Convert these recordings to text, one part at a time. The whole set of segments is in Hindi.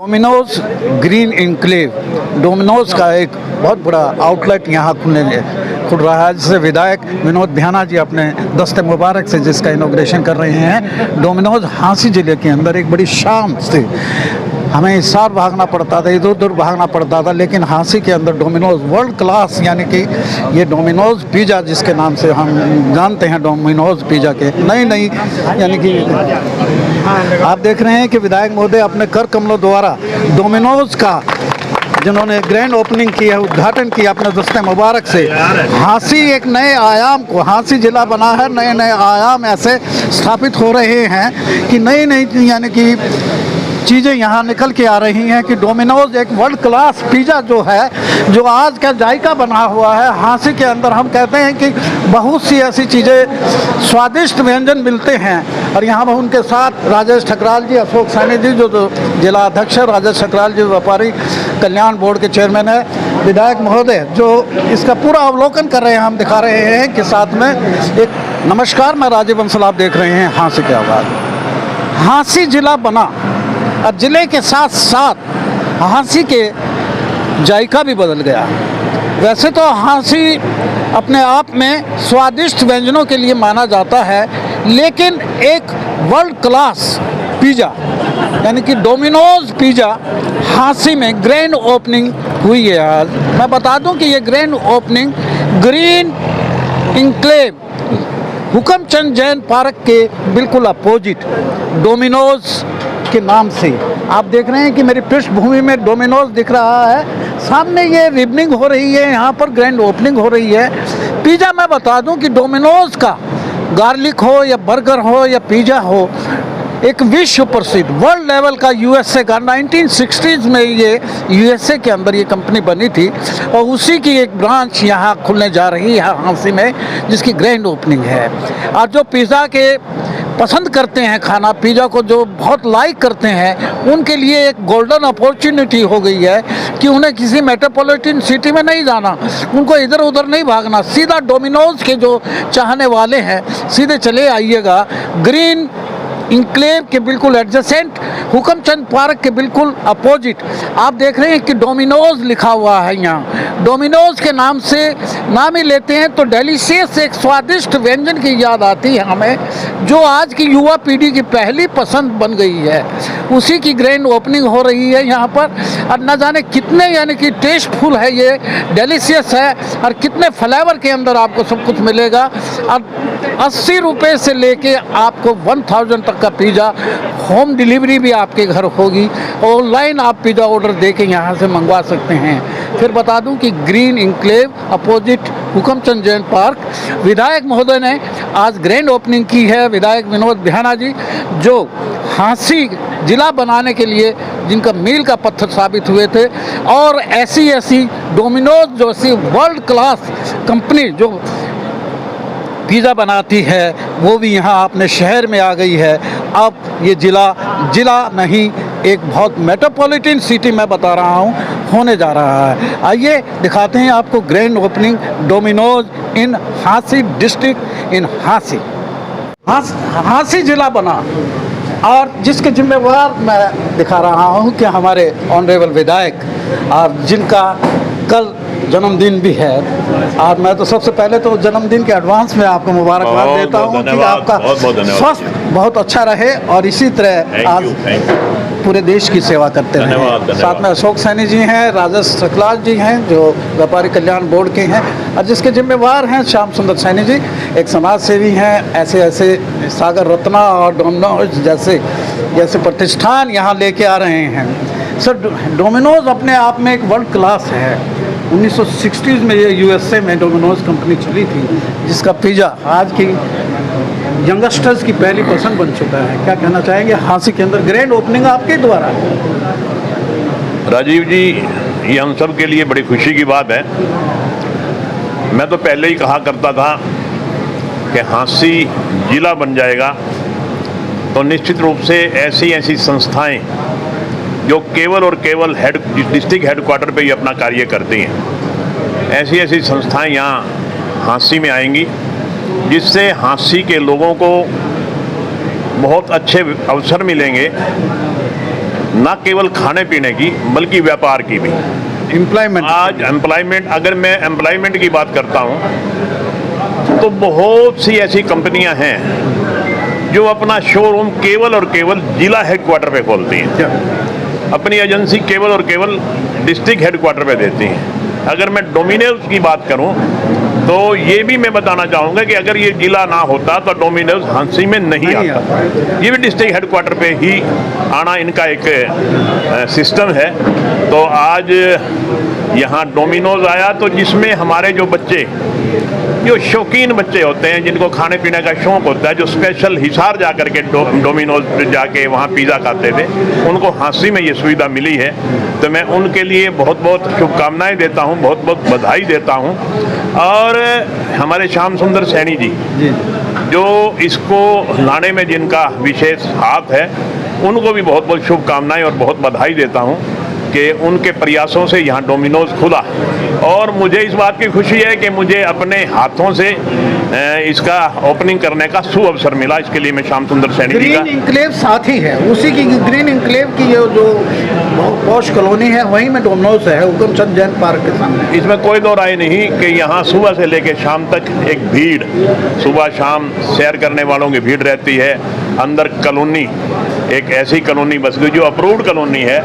डोमिनोज ग्रीन इनक्लेव डोमिनोज का एक बहुत बड़ा आउटलेट यहाँ खुल रहा है, जिसे विधायक विनोद बिहाना जी अपने दस्ते मुबारक से जिसका इनॉग्रेशन कर रहे हैं। डोमिनोज झांसी जिले के अंदर एक बड़ी शान से हमें हिसार भागना पड़ता था, इधर उधर भागना पड़ता था, लेकिन झांसी के अंदर डोमिनोज वर्ल्ड क्लास यानी कि ये डोमिनोज पिज़्ज़ा जिसके नाम से हम जानते हैं, डोमिनोज पिज़्ज़ा के नई यानी कि आप देख रहे हैं कि विधायक महोदय अपने कर कमलों द्वारा डोमिनोज का जिन्होंने ग्रैंड ओपनिंग की है, उद्घाटन किया अपने दस्ते मुबारक से। झांसी एक नए आयाम को, झांसी जिला बना है, नए आयाम ऐसे स्थापित हो रहे हैं कि नई यानी कि चीज़ें यहाँ निकल के आ रही हैं कि डोमिनोज एक वर्ल्ड क्लास पिज़्ज़ा जो है, जो आज का जायका बना हुआ है झांसी के अंदर। हम कहते हैं कि बहुत सी ऐसी चीज़ें स्वादिष्ट व्यंजन मिलते हैं, और यहाँ पर उनके साथ राजेश ठकराल जी, अशोक सैनी जी जो जिला अध्यक्ष है, राजेश ठकराल जी व्यापारी कल्याण बोर्ड के चेयरमैन है, विधायक महोदय जो इसका पूरा अवलोकन कर रहे हैं, हम दिखा रहे हैं कि साथ में एक नमस्कार, मैं राजीव बंसल, आप देख रहे हैं झांसी की आवाज़। झांसी जिला बना और ज़िले के साथ साथ झांसी के जायका भी बदल गया। वैसे तो झांसी अपने आप में स्वादिष्ट व्यंजनों के लिए माना जाता है, लेकिन एक वर्ल्ड क्लास पिज़्ज़ा यानी कि डोमिनोज पिज़्ज़ा झांसी में ग्रैंड ओपनिंग हुई है आज। मैं बता दूं कि ये grand opening green enclave Hukamchand Jain park के बिल्कुल अपोजिट डोमिनोज के नाम से आप देख रहे हैं कि मेरी पृष्ठभूमि में डोमिनोज दिख रहा है, सामने ये रिबनिंग हो रही है, यहाँ पर ग्रैंड ओपनिंग हो रही है। पिज़्ज़ा मैं बता दूं कि डोमिनोज का गार्लिक हो या बर्गर हो या पिज़्ज़ा हो, एक विश्व प्रसिद्ध वर्ल्ड लेवल का यूएसए का 1960s में ये यूएसए के अंदर ये कंपनी बनी थी, और उसी की एक ब्रांच यहाँ खुलने जा रही है झांसी में, जिसकी ग्रैंड ओपनिंग है। और जो पिज़्ज़ा के पसंद करते हैं खाना, पिज़्ज़ा को जो बहुत लाइक करते हैं, उनके लिए एक गोल्डन अपॉर्चुनिटी हो गई है कि उन्हें किसी मेट्रोपॉलिटन सिटी में नहीं जाना, उनको इधर उधर नहीं भागना, सीधा डोमिनोज के जो चाहने वाले हैं सीधे चले आइएगा। ग्रीन इनक्लेव के बिल्कुल एडजेसेंट हुकमचंद पार्क के बिल्कुल अपोजिट आप देख रहे हैं कि डोमिनोज लिखा हुआ है। यहाँ डोमिनोज के नाम से नाम ही लेते हैं तो डेलिशियस एक स्वादिष्ट व्यंजन की याद आती है हमें, जो आज की युवा पीढ़ी की पहली पसंद बन गई है। उसी की ग्रैंड ओपनिंग हो रही है यहाँ पर, और न जाने कितने यानी कि टेस्टफुल है, ये डेलिशियस है, और कितने फ्लेवर के अंदर आपको सब कुछ मिलेगा। और 80 रुपये से लेके आपको 1000 तक का पिज़्ज़ा, होम डिलीवरी भी आपके घर होगी, ऑनलाइन आप पिज़्ज़ा ऑर्डर देके यहाँ से मंगवा सकते हैं। फिर बता दूं कि green enclave opposite Hukamchand Jain park, विधायक महोदय ने आज ग्रैंड ओपनिंग की है, विधायक विनोद बिहाना जी, जो झांसी जिला बनाने के लिए जिनका मील का पत्थर साबित हुए थे, और ऐसी डोमिनोज जैसी वर्ल्ड क्लास कंपनी जो पिज़्ज़ा बनाती है, वो भी यहाँ अपने शहर में आ गई है। अब ये जिला नहीं, एक बहुत मेट्रोपॉलिटन सिटी मैं बता रहा हूँ होने जा रहा है। आइए दिखाते हैं आपको grand opening Domino's in Jhansi district in Jhansi जिला बना, और जिसके जिम्मेवार मैं दिखा रहा हूँ कि हमारे ऑनरेबल विधायक, और जिनका कल जन्मदिन भी है। और मैं तो सबसे पहले तो जन्मदिन के एडवांस में आपको मुबारकबाद देता हूँ कि आपका स्वास्थ्य बहुत अच्छा रहे, और इसी तरह आज पूरे देश की सेवा करते रहे। साथ में अशोक सैनी जी हैं, राजेश ठकराल जी हैं जो व्यापारी कल्याण बोर्ड के हैं, और जिसके जिम्मेवार हैं श्याम सुंदर सैनी जी, एक समाज सेवी हैं। ऐसे सागर रत्ना और डोमिनोज जैसे प्रतिष्ठान यहाँ लेके आ रहे हैं। सर, डोमिनोज अपने आप में एक वर्ल्ड क्लास है। 1960s में ये यूएसए में डोमिनोज कंपनी चली थी, जिसका पिज़्ज़ा आज की यंगस्टर्स की पहली पसंद बन चुका है। क्या कहना चाहेंगे झांसी के अंदर ग्रैंड ओपनिंग आपके द्वारा? राजीव जी, ये हम सब के लिए बड़ी खुशी की बात है। मैं तो पहले ही कहा करता था कि झांसी जिला बन जाएगा तो निश्चित रूप से ऐसी संस्थाएं जो केवल और केवल डिस्ट्रिक्ट हेडक्वार्टर पे ही अपना कार्य करती हैं, ऐसी संस्थाएं यहाँ झांसी में आएंगी, जिससे झांसी के लोगों को बहुत अच्छे अवसर मिलेंगे ना केवल खाने पीने की बल्कि व्यापार की भी। एम्प्लॉयमेंट, आज एम्प्लॉयमेंट, अगर मैं एम्प्लॉयमेंट की बात करता हूँ तो बहुत सी ऐसी कंपनियां हैं जो अपना शोरूम केवल और केवल जिला हेडक्वार्टर पे खोलती हैं, अपनी एजेंसी केवल और केवल डिस्ट्रिक्ट हेडक्वार्टर पे देती हैं। अगर मैं डोमिनोज की बात करूं तो ये भी मैं बताना चाहूँगा कि अगर ये जिला ना होता तो डोमिनोज हांसी में नहीं आता, ये भी डिस्ट्रिक्ट हेडक्वार्टर पे ही आना इनका एक सिस्टम है। तो आज यहाँ डोमिनोज आया तो जिसमें हमारे जो बच्चे, जो शौकीन बच्चे होते हैं, जिनको खाने पीने का शौक होता है, जो स्पेशल हिसार जा करके डोमिनोज जाके वहाँ पिज़्ज़ा खाते थे, उनको हांसी में ये सुविधा मिली है। तो मैं उनके लिए बहुत बहुत शुभकामनाएं देता हूँ, बहुत बहुत बधाई देता हूँ। और हमारे श्याम सुंदर सैनी जी जो इसको लाने में जिनका विशेष हाथ है, उनको भी बहुत बहुत शुभकामनाएं और बहुत बधाई देता हूँ कि उनके प्रयासों से यहाँ डोमिनोज खुला। और मुझे इस बात की खुशी है कि मुझे अपने हाथों से इसका ओपनिंग करने का सुअवसर मिला। इसके लिए मैं श्याम सुंदर सैनी जी का। ग्रीन इंक्लेव साथ ही है, उसी की ग्रीन इंक्लेव की ये जो पॉश कॉलोनी है वहीं में डोमिनोज है, हुकमचंद जैन पार्क के सामने। इसमें कोई दो राय नहीं कि यहाँ सुबह से लेकर शाम तक एक भीड़, सुबह शाम सैर करने वालों की भीड़ रहती है। अंदर कॉलोनी एक ऐसी कॉलोनी बस गई जो अप्रूव्ड कॉलोनी है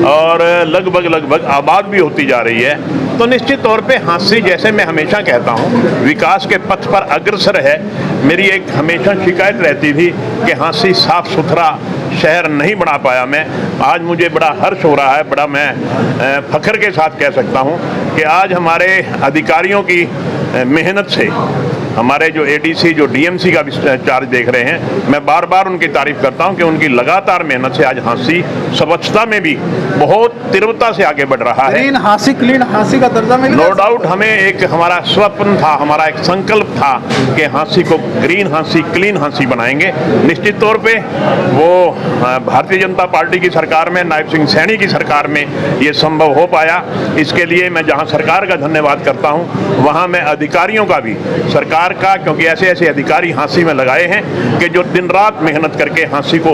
और लगभग आबाद भी होती जा रही है। तो निश्चित तौर पे हांसी, जैसे मैं हमेशा कहता हूँ, विकास के पथ पर अग्रसर है। मेरी एक हमेशा शिकायत रहती थी कि हांसी साफ सुथरा शहर नहीं बना पाया मैं। आज मुझे बड़ा हर्ष हो रहा है, बड़ा मैं फख्र के साथ कह सकता हूँ कि आज हमारे अधिकारियों की मेहनत से, हमारे जो एडीसी, जो डीएमसी का भी चार्ज देख रहे हैं, मैं बार बार उनकी तारीफ करता हूं कि उनकी लगातार मेहनत से आज हांसी स्वच्छता में भी बहुत तीव्रता से आगे बढ़ रहा है। ग्रीन हांसी, क्लीन हांसी का दर्जा मिल गया। नो डाउट, हमें एक हमारा स्वप्न था, हमारा एक संकल्प था कि हांसी को ग्रीन हांसी, क्लीन हांसी बनाएंगे। निश्चित तौर पे वो भारतीय जनता पार्टी की सरकार में, नायब सिंह सैनी की सरकार में ये संभव हो पाया। इसके लिए मैं जहाँ सरकार का धन्यवाद करता हूँ, वहाँ मैं अधिकारियों का भी, सरकार का, क्योंकि ऐसे ऐसे अधिकारी हांसी में लगाए हैं कि जो दिन रात मेहनत करके हांसी को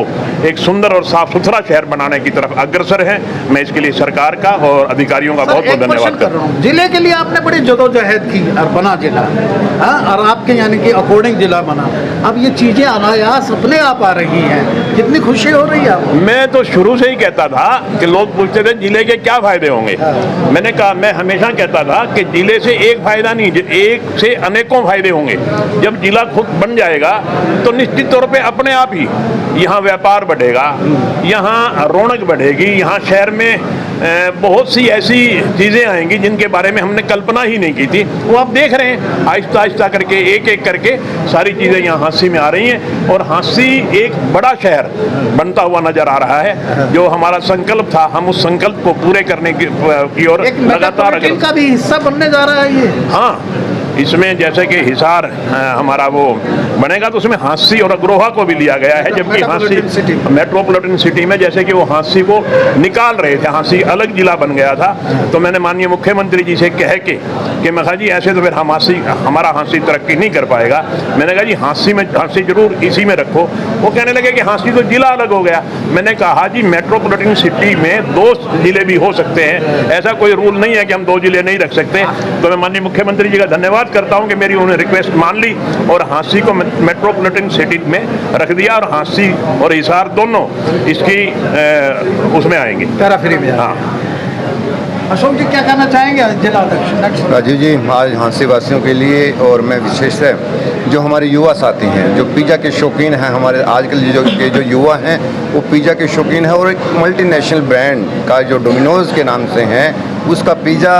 एक सुंदर और साफ सुथरा शहर बनाने की तरफ अग्रसर है। मैं इसके लिए सरकार का और अधिकारियों का बहुत बहुत धन्यवाद करता हूँ। जिले के लिए आपने बड़ी जदोजहद की और बना जिला, और आपके यानी कि अकॉर्डिंग जिला बना। अब ये चीजें अनायास अपने आप आ रही हैं, कितनी खुशी हो रही है आपको? मैं तो शुरू से ही कहता था कि लोग पूछते थे जिले के क्या फायदे होंगे। मैंने कहा, मैं हमेशा कहता था कि जिले से एक फायदा नहीं, एक से अनेकों फायदे होंगे। जब जिला खुद बन जाएगा तो निश्चित तौर पे अपने आप ही यहाँ व्यापार बढ़ेगा, यहाँ रौनक बढ़ेगी, यहाँ शहर में बहुत सी ऐसी चीज़ें आएंगी जिनके बारे में हमने कल्पना ही नहीं की थी। वो आप देख रहे हैं, आहिस्ता आहिस्ता करके, एक एक करके सारी चीज़ें यहाँ हांसी में आ रही हैं और हांसी एक बड़ा शहर बनता हुआ नजर आ रहा है। जो हमारा संकल्प था, हम उस संकल्प को पूरे करने की ओर लगातार का भी हिस्सा बनने जा रहा है ये। हाँ, इसमें जैसे कि हिसार हमारा वो बनेगा तो उसमें हांसी और अग्रोहा को भी लिया गया है, जबकि हांसी मेट्रोपॉलिटन सिटी में जैसे कि वो हांसी को निकाल रहे थे, हांसी अलग जिला बन गया था। तो मैंने माननीय मुख्यमंत्री जी से कह के कि मैं कहा जी ऐसे तो फिर हम हमारा हांसी तरक्की नहीं कर पाएगा। मैंने कहा जी हांसी जरूर इसी में रखो। वो कहने लगे कि हांसी तो जिला अलग हो गया। मैंने कहा जी मेट्रोपॉलिटन सिटी में 2 जिले भी हो सकते हैं, ऐसा कोई रूल नहीं है कि हम 2 जिले नहीं रख सकते। तो मैं माननीय मुख्यमंत्री जी का धन्यवाद करता हूं कि मेरी उन्होंने रिक्वेस्ट मान ली और हांसी को मेट्रोपॉलिटन सिटी में रख दिया और हांसी और हिसार दोनों इसकी उसमें आएंगे, पैराफ्री में। हाँ। अशोक जी क्या कहना चाहेंगे जिला अध्यक्ष? राजीव जी, आज हांसी वासियों के लिए और मैं विशेष है जो हमारे युवा साथी हैं, जो पिज़्ज़ा के शौकीन हैं, हमारे आजकल जो युवा हैं वो पिज़्ज़ा के शौकीन हैं और एक मल्टीनेशनल ब्रांड का जो डोमिनोज के नाम से हैं, उसका पिज़्ज़ा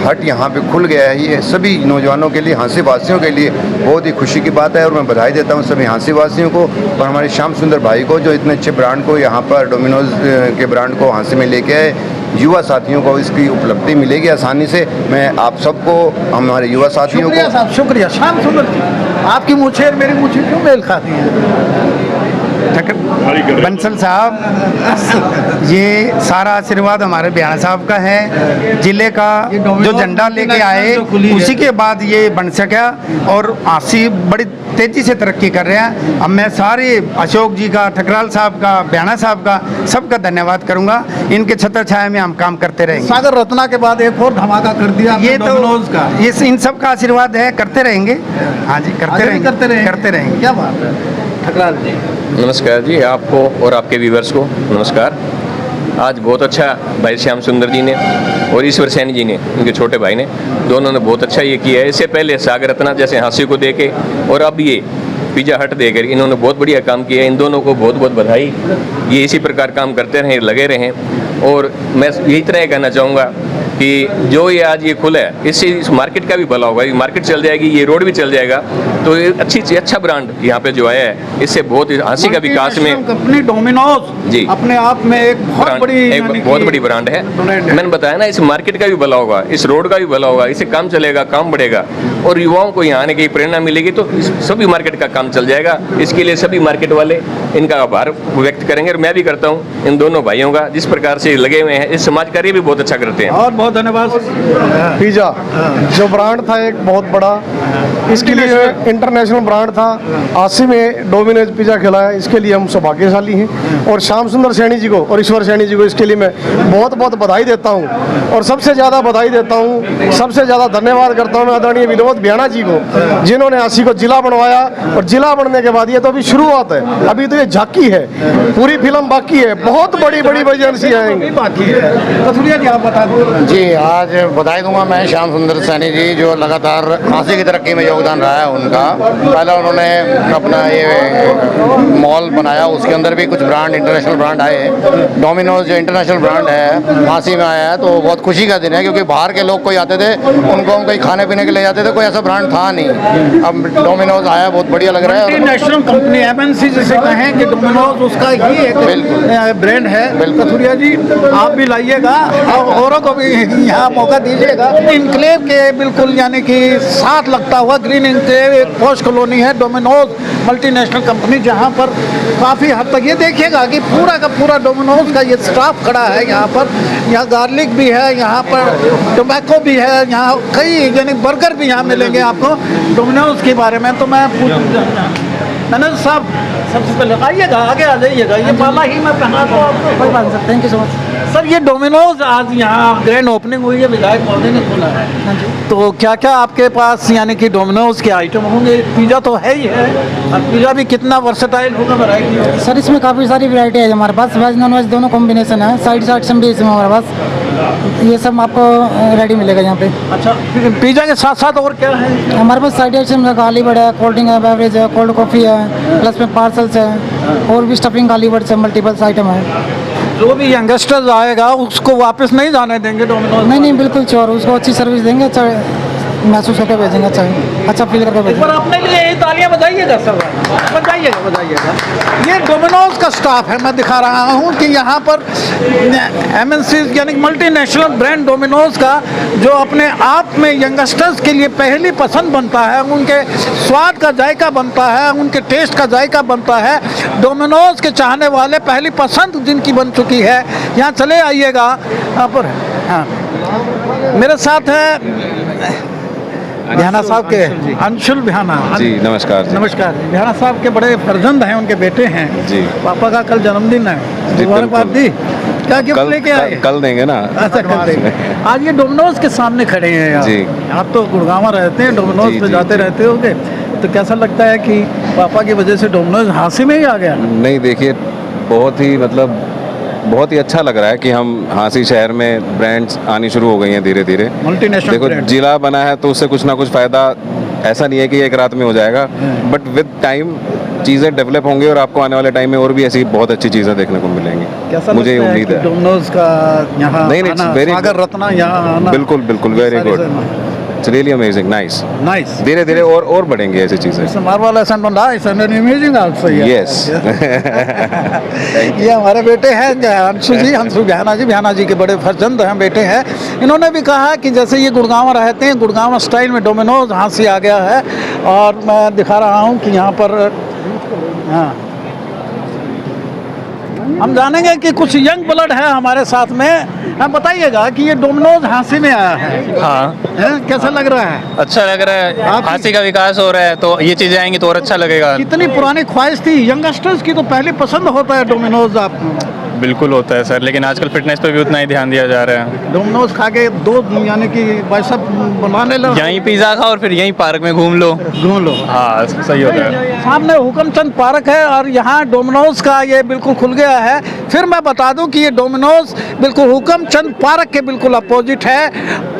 हट यहाँ पे खुल गया है। ये सभी नौजवानों के लिए, हांसी वासियों के लिए बहुत ही खुशी की बात है और मैं बधाई देता हूँ सभी हांसी वासियों को और हमारे श्याम सुंदर भाई को जो इतने अच्छे ब्रांड को यहाँ पर डोमिनोज के ब्रांड को हांसी में लेके आए। युवा साथियों को इसकी उपलब्धि मिलेगी आसानी से। मैं आप सबको, हमारे युवा साथियों को शुक्रिया। श्याम सुंदर जी, आपकी मूछें और मेरी मूछें क्यों मेल खाती हैं? बंसल साहब, ये सारा आशीर्वाद हमारे बिहार साहब का है। जिले का जो झंडा लेके आए उसी के बाद ये बन सका और आसी बड़ी तेजी से तरक्की कर रहे हैं। अब मैं सारे अशोक जी का, ठकराल साहब का, बिहाना साहब का, सबका धन्यवाद करूंगा। इनके छत्र छाया में हम काम करते रहेंगे। सागर रत्ना के बाद एक और धमाका कर दिया ये तो डोमिनोज का। ये इन सब का आशीर्वाद है, करते रहेंगे। हाँ जी, करते रहेंगे। क्या बात है ठकराल जी। नमस्कार जी, आपको और आपके व्यूवर्स को नमस्कार। आज बहुत अच्छा भाई श्याम सुंदर जी ने और ईश्वर सैनी जी ने, उनके छोटे भाई ने, दोनों ने बहुत अच्छा ये किया है। इससे पहले सागर रत्ना जैसे हाँसी को देके और अब ये पिज़्ज़ा हट देकर इन्होंने बहुत बढ़िया काम किया है। इन दोनों को बहुत बहुत बधाई। ये इसी प्रकार काम करते रहें, लगे रहें। और मैं यही तरह कहना चाहूँगा कि जो ये आज ये खुला है, इससे इस मार्केट का भी भला होगा। ये मार्केट चल जाएगी, ये रोड भी चल जाएगा, तो ये अच्छा ब्रांड यहाँ पे जो आया है, इससे बहुत हाँसी का विकास में कंपनी डोमिनोज जी अपने आप में एक बहुत बड़ी ब्रांड है। मैंने बताया ना, इस मार्केट का भी भला होगा, इस रोड का भी भला होगा, इससे काम चलेगा, काम बढ़ेगा और युवाओं को यहाँ आने की प्रेरणा मिलेगी, तो सभी मार्केट का काम चल जाएगा। इसके लिए सभी मार्केट वाले इनका आभार व्यक्त करेंगे और मैं भी करता हूँ इन दोनों भाइयों का, जिस प्रकार से लगे हुए हैं। इस समाज कार्य भी बहुत अच्छा करते हैं। और बहुत धन्यवाद। पिज़्ज़ा जो ब्रांड था एक बहुत बड़ा, इसके लिए इंटरनेशनल ब्रांड था। 80 में डोमिनोज पिज़्ज़ा खिलाया, इसके लिए हम सौभाग्यशाली हैं। और श्याम सुंदर सैनी जी को और ईश्वर सैनी जी को इसके लिए मैं बहुत बहुत बधाई देता हूं। और सबसे ज़्यादा बधाई देता हूं, सबसे ज़्यादा धन्यवाद करता हूं मैं आदरणीय विनोद बिहाना जी को, जिन्होंने 80 को जिला बनवाया। और जिला बनने के बाद ये तो अभी शुरुआत है, अभी तो ये झांकी है, पूरी फिल्म बाकी है। बहुत बड़ी बड़ी एजेंसी आएंगी बाकी है। कथुरिया जी आप बता दो। जी, आज बधाई दूंगा मैं श्याम सुंदर सैनी जी, जो लगातार हाँसी की तरक्की में योगदान रहा है उनका। पहले उन्होंने अपना ये मॉल बनाया, उसके अंदर भी कुछ ब्रांड, इंटरनेशनल ब्रांड आए। डोमिनोज जो इंटरनेशनल ब्रांड है हाँसी में आया है, तो बहुत खुशी का दिन है, क्योंकि बाहर के लोग कोई आते थे, उनको हम कहीं खाने पीने के लिए जाते थे, कोई ऐसा ब्रांड था नहीं। अब डोमिनोज आया, बहुत बढ़िया लग रहा है। इंटरनेशनल कंपनी MNC जिसे कहें कि डोमिनोज उसका ही एक ब्रांड है। कथुरिया जी आप भी लाइएगा और औरों को भी यहाँ मौका दीजिएगा। इनक्लेव के बिल्कुल यानी कि साथ लगता हुआ ग्रीन इनक्लेव एक पॉश कॉलोनी है, डोमिनोज मल्टीनेशनल कंपनी, जहाँ पर काफ़ी हद तक ये देखिएगा कि पूरा का पूरा डोमिनोज का ये स्टाफ खड़ा है यहाँ पर। यहाँ गार्लिक भी है, यहाँ पर टोबैको भी है, यहाँ कई यानी बर्गर भी यहाँ मिलेंगे आपको डोमिनोज के बारे में। तो मैं मैनेजर साहब सबसे पहले आइएगा, आगे आ जाइएगा। ये माला ही मैं पहना तो आपको कोई बात नहीं। Thank you so much sir. ये डोमिनोज आज यहाँ ग्रैंड ओपनिंग हुई है, विधायक महोदय ने खोला है। हाँ जी। तो क्या क्या आपके पास यानी कि डोमिनोज के आइटम होंगे? पिज़्ज़ा तो है ही है, और पिज़्ज़ा भी कितना वर्सेटाइल होगा, वैरायटी? सर इसमें काफ़ी सारी वैरायटी है हमारे पास, वेज नॉन वेज दोनों कॉम्बिनेशन है। साइड आइटम भी इसमें हमारे पास, ये सब आपको रेडी मिलेगा यहाँ पे। अच्छा, पिज़्ज़ा के साथ साथ और क्या है हमारे पास? साइड आइटम है, गाली बड़ है, कोल्ड ड्रिंक है, बेवरेज है, कोल्ड कॉफ़ी है, प्लस में पार्सल्स है, और भी स्टफिंग गाली बड़ से मल्टीपल्स आइटम है। जो भी यंगस्टर्स आएगा उसको वापस नहीं जाने देंगे डोमिनोज? नहीं, बिल्कुल श्योर, उसको अच्छी सर्विस देंगे, अच्छा महसूस करके भेजेंगे, अच्छा फील करके एक भेजेंगे। बार अपने लिए तालियां बजाइएगा सर, बजाइएगा। ये डोमिनोज का स्टाफ है, मैं दिखा रहा हूँ कि यहाँ पर MNC यानी मल्टीनेशनल ब्रांड डोमिनोज का जो अपने आप में यंगस्टर्स के लिए पहली पसंद बनता है, उनके स्वाद का जायका बनता है, उनके टेस्ट का जायका बनता है। डोमिनोज के चाहने वाले पहली पसंद जिनकी बन चुकी है, यहाँ चले आइएगा। यहाँ पर हाँ मेरे साथ है बिहाना साहब के अंशुल बिहाना जी। नमस्कार जी। नमस्कार। बिहाना साहब के बड़े फर्जंद हैं, उनके बेटे हैं जी। पापा का कल जन्मदिन है, मुबारकबाद दी। क्या गिफ्ट लेके आए? कल देंगे ना। अच्छा, कल देंगे। आज ये डोमिनोज के सामने खड़े हैं यार जी। आप तो गुड़गांव रहते हैं, डोमिनोज पे जाते रहते होंगे, तो कैसा लगता है कि पापा की वजह से डोमिनोज हाँसी में ही आ गया? नहीं, देखिए बहुत ही अच्छा लग रहा है कि हम हाँसी शहर में ब्रांड्स आनी शुरू हो गई हैं धीरे धीरे। मल्टीनेशनल देखो, जिला बना है तो उससे कुछ ना कुछ फ़ायदा, ऐसा नहीं है कि एक रात में हो जाएगा, बट विद टाइम चीज़ें डेवलप होंगी और आपको आने वाले टाइम में और भी ऐसी बहुत अच्छी चीज़ें देखने को मिलेंगी। मुझे उम्मीद है डोमिनोज का यहाँ सागर रत्ना यहाँ आना बिल्कुल very good, it's really amazing, nice. धीरे धीरे और बढ़ेंगे ऐसी चीज़ें। Marvel and nice and amazing also. Yes. ये हमारे बेटे हैं अंशु बिहाना जी के बड़े फर्जंद हैं, बेटे हैं। इन्होंने भी कहा कि जैसे ये गुड़गांव रहते हैं, गुड़गांव स्टाइल में डोमिनोज हाँसी आ गया है। और मैं दिखा रहा हूँ कि यहाँ पर हाँ हम जानेंगे कि कुछ यंग ब्लड है हमारे साथ में। आप बताइएगा कि ये डोमिनोज हाँसी में आया है, हाँ, कैसा लग रहा है? अच्छा लग रहा है। आपकी- हाँसी का विकास हो रहा है तो ये चीजें आएंगी तो और अच्छा लगेगा। कितनी पुरानी ख्वाहिश थी यंगस्टर्स की, तो पहले पसंद होता है डोमिनोज आपको? बिल्कुल होता है सर, लेकिन आजकल फिटनेस पे भी उतना ही ध्यान दिया जा रहा है। डोमिनोज खा के दो यानी कि बाइसेप बनाने लो, यहीं पिज्जा खाओ और फिर यहीं पार्क में घूम लो। घूम लो। हाँ, सही होता है। सामने हुकमचंद पार्क है और यहाँ डोमिनोज का ये बिल्कुल खुल गया है। फिर मैं बता दूं कि ये डोमिनोज बिल्कुल हुकमचंद पार्क के बिल्कुल अपोजिट है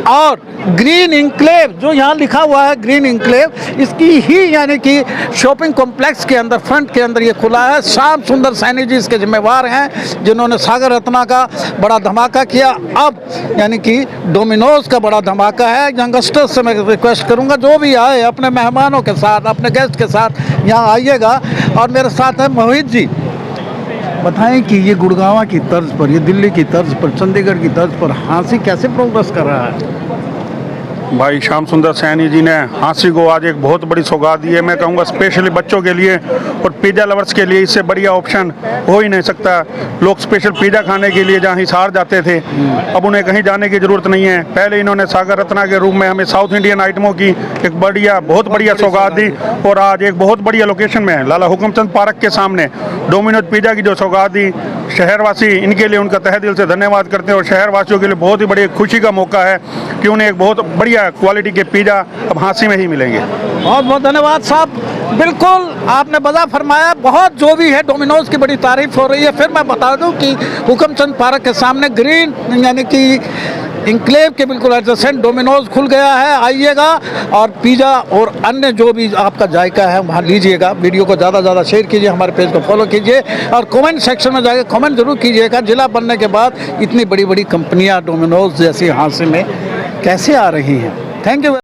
और ग्रीन इंक्लेव जो यहाँ लिखा हुआ है, ग्रीन इंक्लेव, इसकी ही यानी कि शॉपिंग कॉम्प्लेक्स के अंदर फ्रंट के अंदर ये खुला है। श्याम सुंदर सैनी जी इसके जिम्मेवार हैं, जिन्होंने सागर रत्ना का बड़ा धमाका किया। अब यानी कि डोमिनोज का बड़ा धमाका है। यंगस्टर्स से मैं रिक्वेस्ट करूंगा जो भी आए अपने मेहमानों के साथ, अपने गेस्ट के साथ यहाँ आइएगा। और मेरे साथ है मोहित जी। बताएं कि ये गुड़गांव की तर्ज पर, ये दिल्ली की तर्ज पर, चंडीगढ़ की तर्ज पर हाँसी कैसे प्रोग्रेस कर रहा है? भाई श्याम सुंदर सैनी जी ने हाँसी को आज एक बहुत बड़ी सौगात दी है। मैं कहूँगा स्पेशली बच्चों के लिए और पिज़्ज़ा लवर्स के लिए इससे बढ़िया ऑप्शन हो ही नहीं सकता। लोग स्पेशल पिज़्ज़ा खाने के लिए जहाँ हिसार जाते थे, अब उन्हें कहीं जाने की ज़रूरत नहीं है। पहले इन्होंने सागर रत्ना के रूप में हमें साउथ इंडियन आइटमों की एक बहुत बढ़िया सौगात दी और आज एक बहुत बढ़िया लोकेशन में लाला हुकमचंद पार्क के सामने डोमिनोज पिज़्ज़ा की जो सौगात दी, शहरवासी इनके लिए उनका तहे दिल से धन्यवाद करते हैं और शहरवासियों के लिए बहुत ही बड़ी खुशी का मौका है कि उन्हें एक बहुत बढ़िया क्वालिटी के पिज़्ज़ा अब हाँसी में ही मिलेंगे। बहुत बहुत धन्यवाद साहब, बिल्कुल आपने बजा फरमाया। बहुत जो भी है डोमिनोज की बड़ी तारीफ हो रही है। फिर मैं बता दूं कि हुकमचंद पार्क के सामने ग्रीन यानी कि इंक्लेव के बिल्कुल एडजेसेंट डोमिनोज खुल गया है। आइएगा और पिज़्ज़ा और अन्य जो भी आपका जायका है वहाँ लीजिएगा। वीडियो को ज़्यादा से ज़्यादा शेयर कीजिए, हमारे पेज को फॉलो कीजिए और कमेंट सेक्शन में जाकर कमेंट जरूर कीजिएगा। जिला बनने के बाद इतनी बड़ी बड़ी कंपनियाँ डोमिनोज जैसी हाँसी में कैसे आ रही हैं। Thank you.